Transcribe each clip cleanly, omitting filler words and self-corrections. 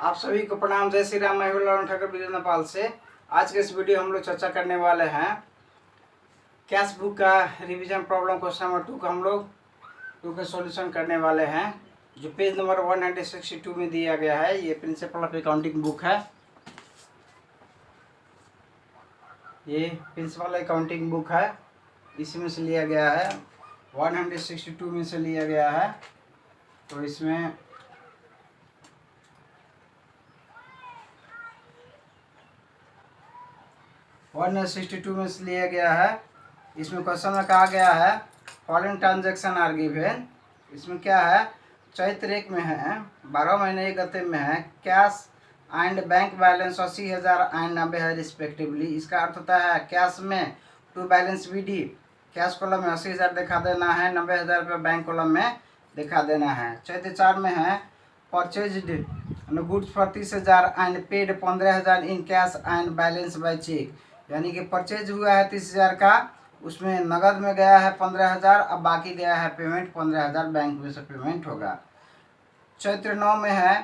आप सभी को प्रणाम। जय श्री राम। मैं हूं ललन ठाकुर विजय नेपाल से। आज के इस वीडियो हम लोग चर्चा करने वाले हैं कैश बुक का रिवीजन प्रॉब्लम क्वेश्चन नंबर 2 का हम लोग 2 के सॉल्यूशन करने वाले हैं, जो पेज नंबर 162 में दिया गया है। ये प्रिंसिपल ऑफ अकाउंटिंग बुक है। ये प्रिंसिपल अकाउंटिंग बुक है, इसमें से लिया गया है, 162 में से लिया गया है। तो इसमें 162 में से लिया गया है। इसमें क्वेश्चन में कहा गया है फॉलोइंग ट्रांजेक्शन आर गिवन। इसमें क्या है, चैत्र 1 में है, 12 महीने 1 गते में है, cash and bank balance 80,000 and 90,000 respectively. इसका अर्थ होता है कैश में to balance BD, cash column में 80,000 दिखा देना है, 90,000 रुपये बैंक कॉलम में दिखा देना है। चैत्र 4 में है purchased goods for 30,000 and paid 15,000 in cash and balance by cheque. यानी कि परचेज हुआ है 30,000 का, उसमें नगद में गया है 15,000, अब बाकी गया है पेमेंट 15,000 बैंक में से पेमेंट होगा। चैत्र 9 में है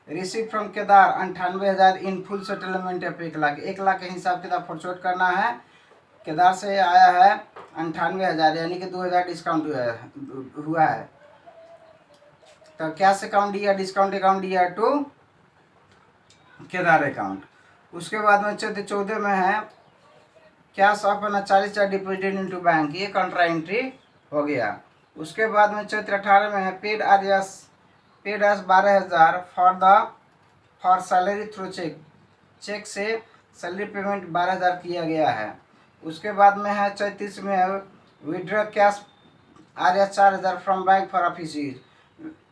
receive from Kedar 98,000 in full settlement of 1 lakh. 1 lakh के हिसाब किताब फॉरचोट करना है। केदार से आया है 98,000, यानी कि 2,000 डिस्काउंट हुआ है। तो कैश अकाउंट दिया, डिस्काउंट अकाउंट दिया टू केदार अकाउंट। उसके बाद में चैत्र 14 में है कैश अपना 40,000 डिपोजिटेड इनटू बैंक, ये कंट्रा एंट्री हो गया। उसके बाद में चैत्र 18 में है पेड एस 12,000 for salary through cheque. Cheque से सैलरी पेमेंट 12,000 किया गया है। उसके बाद में है 34 में है withdraw cash 4,000 from bank for office use.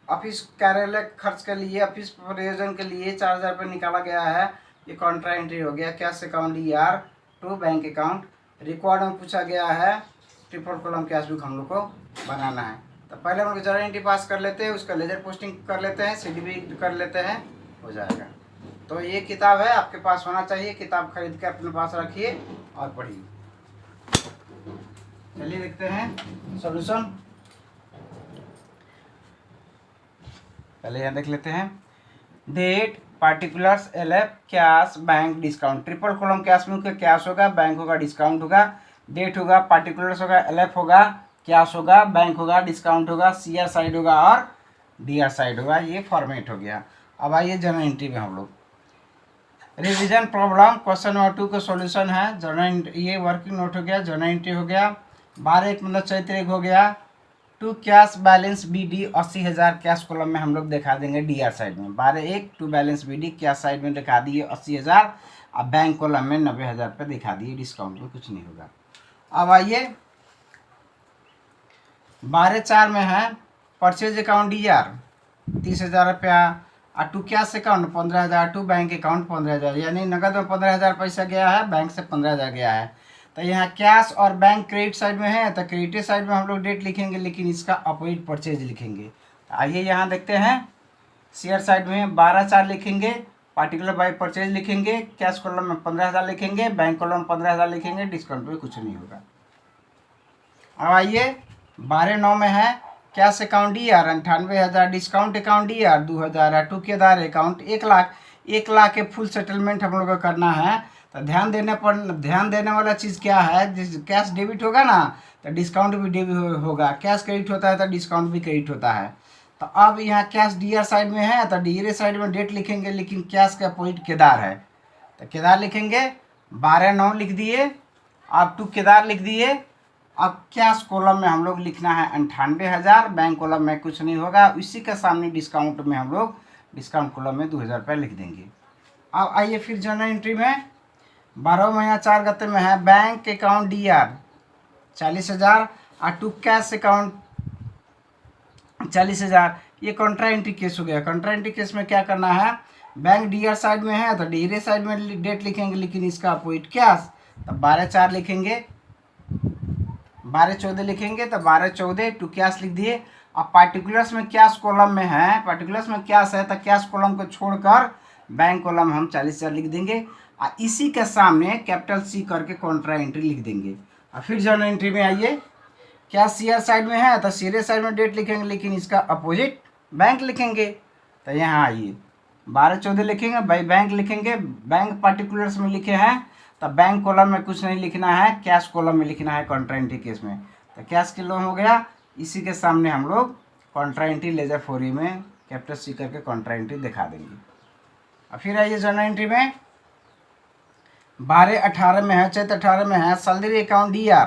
Office कार्यालय खर्च के लिए, ऑफिस प्रयोजन के लिए 4,000 रुपये निकाला गया है, ये कॉन्ट्रा एंट्री हो गया। Cash account ER to bank account. Record में पूछा गया है ट्रिपल कॉलम कैश बुक हम लोग को बनाना है। तो पहले हम लोग जर्नल एंट्री पास कर लेते हैं, उसका लेजर पोस्टिंग कर लेते हैं, CDB कर लेते हैं, हो जाएगा। तो ये किताब है, आपके पास होना चाहिए। किताब खरीद के अपने पास रखिए और पढ़िए। चलिए देखते हैं सॉल्यूशन। पहले यहाँ देख लेते हैं date, particulars, LF, cash, bank, discount. Triple column cash में कैश होगा, बैंक होगा, डिस्काउंट होगा, डेट होगा, पार्टिकुलर्स होगा, LF होगा, कैश होगा, बैंक होगा, डिस्काउंट होगा, CR साइड होगा और DR साइड होगा। ये फॉर्मेट हो गया। अब आइए जर्नल एंट्री में हम लोग रिवीजन प्रॉब्लम क्वेश्चन नंबर 2 का सॉल्यूशन है। जर्नल ये वर्किंग नोट हो गया, जर्नल एंट्री हो गया। 12/1 मतलब चैत्र 1 हो गया। To cash balance BD 80,000 cash column में हम लोग दिखा देंगे DR साइड में। 12/1 to balance BD cash side में दिखा दिए 80,000, अब बैंक कॉलम में 90,000 रुपये दिखा दिए, डिस्काउंट में कुछ नहीं होगा। अब आइए 12/4 में है परचेज अकाउंट DR 30,000 रुपया, और to cash account 15,000, to bank account 15,000, यानी नगद में 15,000 पैसा गया है, बैंक से 15,000 गया है। तो यहाँ कैश और बैंक क्रेडिट साइड में है, तो क्रेडिट साइड में हम लोग डेट लिखेंगे, लेकिन इसका अपोजिट परचेज लिखेंगे। तो आइए यहाँ देखते हैं शेयर साइड में 12/4 लिखेंगे, पार्टिकुलर बाय परचेज लिखेंगे, कैश कॉलम में 15,000 लिखेंगे, बैंक कॉलम में 15,000 लिखेंगे, डिस्काउंट पे कुछ नहीं होगा। अब आइए 12/9 में है cash account DR 98,000, discount account DR 2,000 है, टू केदार अकाउंट 1 लाख। 1 लाख के फुल सेटलमेंट हम लोग को करना है। तो ध्यान देने वाला चीज़ क्या है, जिस कैश डेबिट होगा ना तो डिस्काउंट भी डेबिट होगा, कैश क्रेडिट होता है तो डिस्काउंट भी क्रेडिट होता है। तो अब यहाँ कैश DR साइड में है, तो DR साइड में डेट लिखेंगे, लेकिन कैश का पॉइंट केदार है, तो केदार लिखेंगे। 12/9 लिख दिए, अब टू केदार लिख दिए। अब कैश कॉलम में हम लोग लिखना है 98,000, बैंक कॉलम में कुछ नहीं होगा, इसी के सामने डिस्काउंट में हम लोग डिस्काउंट कॉलम में 2,000 रुपये लिख देंगे। अब आइए फिर जर्नल एंट्री में 12 महीना 4 गते में है बैंक अकाउंट DR 40,000 और टू कैश अकाउंट 40,000। ये कंट्रा एंट्री केस हो गया। कंट्रा एंट्री केस में क्या करना है, बैंक DR साइड में है तो DR साइड में डेट लिखेंगे, लेकिन इसका अपोजिट कैश, तो 12/4 लिखेंगे। 12/14 लिखेंगे, तो 12/14 टू कैश लिख दिए। अब पार्टिकुलर्स में कैश कॉलम में है, पार्टिकुलर्स में कैश है, तो कैश कॉलम को छोड़कर बैंक कॉलम हम 40,000 लिख देंगे, और इसी के सामने कैपिटल C करके कॉन्ट्रा एंट्री लिख देंगे। और फिर जर्नल एंट्री में आइए, कैश CR साइड में है तो CR साइड में डेट लिखेंगे, लेकिन इसका अपोजिट बैंक लिखेंगे। तो यहाँ आइए 12-14 लिखेंगे, बाई बैंक लिखेंगे, बैंक पार्टिकुलर्स में लिखे हैं तो बैंक कॉलम में कुछ नहीं लिखना है, कैश कॉलम में लिखना है कॉन्ट्रा एंट्री केस में। तो कैश किलो हो गया, इसी के सामने हम लोग कॉन्ट्रा एंट्री लेजर फोरी में कैपिटल सी करके कॉन्ट्रा एंट्री दिखा देंगे। और फिर आइए जर्नल एंट्री में 12-18 में है, चैत 18 में है, salary account DR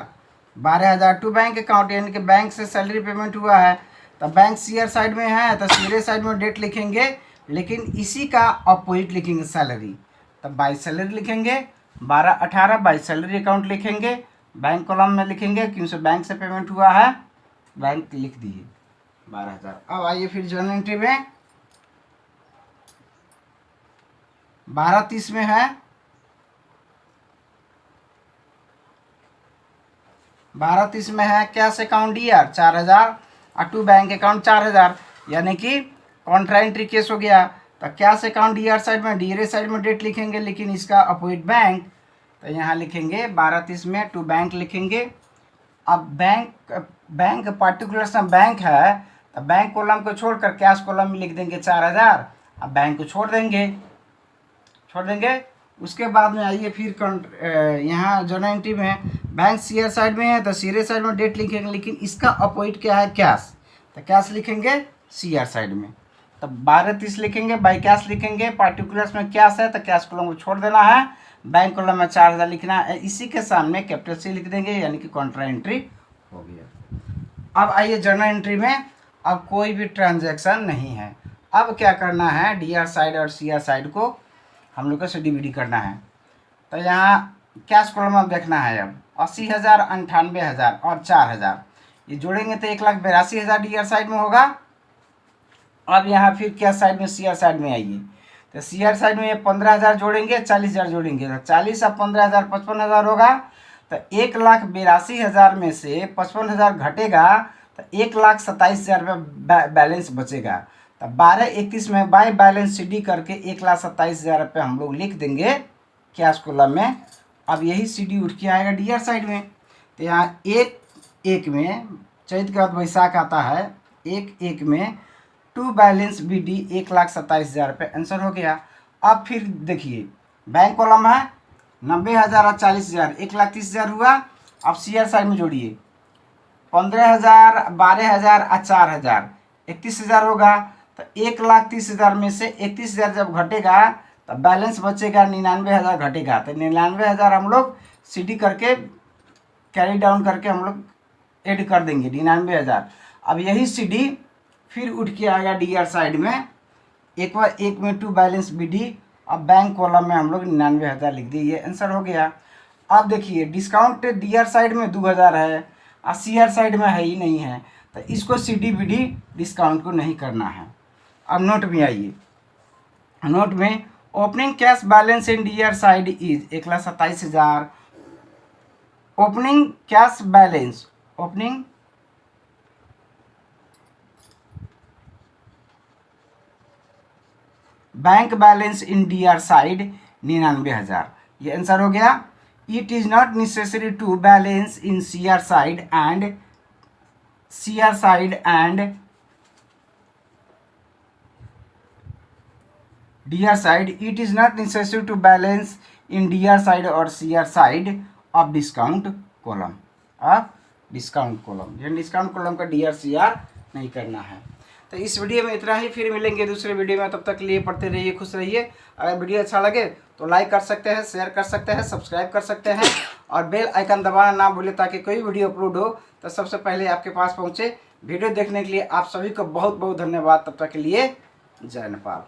12,000 to bank account, यानी कि बैंक से सैलरी पेमेंट हुआ है। तो बैंक सीयर साइड में है तो सीयर साइड में डेट लिखेंगे, लेकिन इसी का अपोजिट लिखेंगे सैलरी। तो बाई सैलरी लिखेंगे, 12-18 बाई सैलरी अकाउंट लिखेंगे, बैंक कॉलम में लिखेंगे क्योंकि बैंक से पेमेंट हुआ है, बैंक लिख दिए 12,000। अब आइए फिर जर्नल एंट्री में 12-30 में है, 12-30 में है कैश अकाउंट DR 4,000 और टू बैंक अकाउंट 4,000, यानी कि कॉन्ट्रा एंट्री केस हो गया। तो कैश अकाउंट DR साइड में, DR साइड में डेट लिखेंगे, लेकिन इसका अपोजिट बैंक, तो यहाँ लिखेंगे 12-30 में टू बैंक लिखेंगे। अब बैंक पार्टिकुलर्स में बैंक है तो बैंक कॉलम को छोड़कर कैश कॉलम में लिख देंगे 4,000, अब बैंक को छोड़ देंगे। उसके बाद में आइए फिर यहाँ जर्नल एंट्री में बैंक सीयर साइड में है तो सीयर साइड में डेट लिखेंगे, लेकिन इसका अपोजिट क्या है, कैश, तो कैश लिखेंगे सीयर साइड में। तो 12-30 लिखेंगे, बाई कैश लिखेंगे, पार्टिकुलर्स में कैश है तो कैश कॉलम को छोड़ देना है, बैंक कॉलम में 4,000 लिखना है, इसी के सामने कैपिटल C लिख देंगे, यानी कि कॉन्ट्रा एंट्री हो गया। अब आइए जर्नल एंट्री में, अब कोई भी ट्रांजैक्शन नहीं है। अब क्या करना है, DR साइड और CR साइड को हम लोग को CDBD करना है। तो यहाँ कैश कॉलम में देखना है, अब 80,000, 98,000 और 4,000 ये जोड़ेंगे तो 1,82,000 DR साइड में होगा। अब यहाँ फिर कैश साइड में CR साइड में आइए, तो CR साइड में ये 15,000 जोड़ेंगे, 40,000 जोड़ेंगे, तो 40 और 15,000 55,000 होगा। तो 1,82,000 में से 55,000 घटेगा तो 1,27,000 रुपये बैलेंस बचेगा। तो 12-31 में बाय बैलेंस CD करके 1,27,000 रुपये हम लोग लिख देंगे कैश कॉलम में। अब यही CD उठ के आएगा DR साइड में। तो यहाँ 1-1 में, चैत के बाद वैशाख आता है, 1-1 में टू बैलेंस BD 1,27,000 रुपये आंसर हो गया। अब फिर देखिए बैंक कॉलम है 90,000 और 40,000, 1,30,000 हुआ। अब CR साइड में जोड़िए 15,000, 12,000 और 4,000, 31,000 होगा। तो 1,30,000 में से 31,000 जब घटेगा तो बैलेंस बचेगा 99,000 घटेगा। तो 99,000 हम लोग CD करके कैरी डाउन करके हम लोग ऐड कर देंगे 99,000। अब यही CD फिर उठ के आएगा DR साइड में, एक बार 1 में टू बैलेंस BD, अब बैंक कॉलम में हम लोग 99,000 लिख दिए, ये आंसर हो गया। अब देखिए डिस्काउंट DR साइड में 2,000 है और CR साइड में है ही नहीं है, तो इसको CDBD डिस्काउंट को नहीं करना है। अब नोट में आइए, नोट में opening cash balance in DR side is 1,27,000, opening cash balance, opening bank balance in DR side 99,000, ये आंसर हो गया। It is not necessary to balance in CR side and DR side, it is not necessary to balance in DR side और CR side of discount column, यानी discount column का DR CR नहीं करना है। तो इस वीडियो में इतना ही, फिर मिलेंगे दूसरे वीडियो में, तब तक के लिए पढ़ते रहिए, खुश रहिए। अगर वीडियो अच्छा लगे तो लाइक कर सकते हैं, शेयर कर सकते हैं, सब्सक्राइब कर सकते हैं और बेल आइकन दबाना ना भूलें, ताकि कोई वीडियो अपलोड हो तो सबसे पहले आपके पास पहुंचे। वीडियो देखने के लिए आप सभी को बहुत बहुत धन्यवाद। तब तक के लिए जय नेपाल।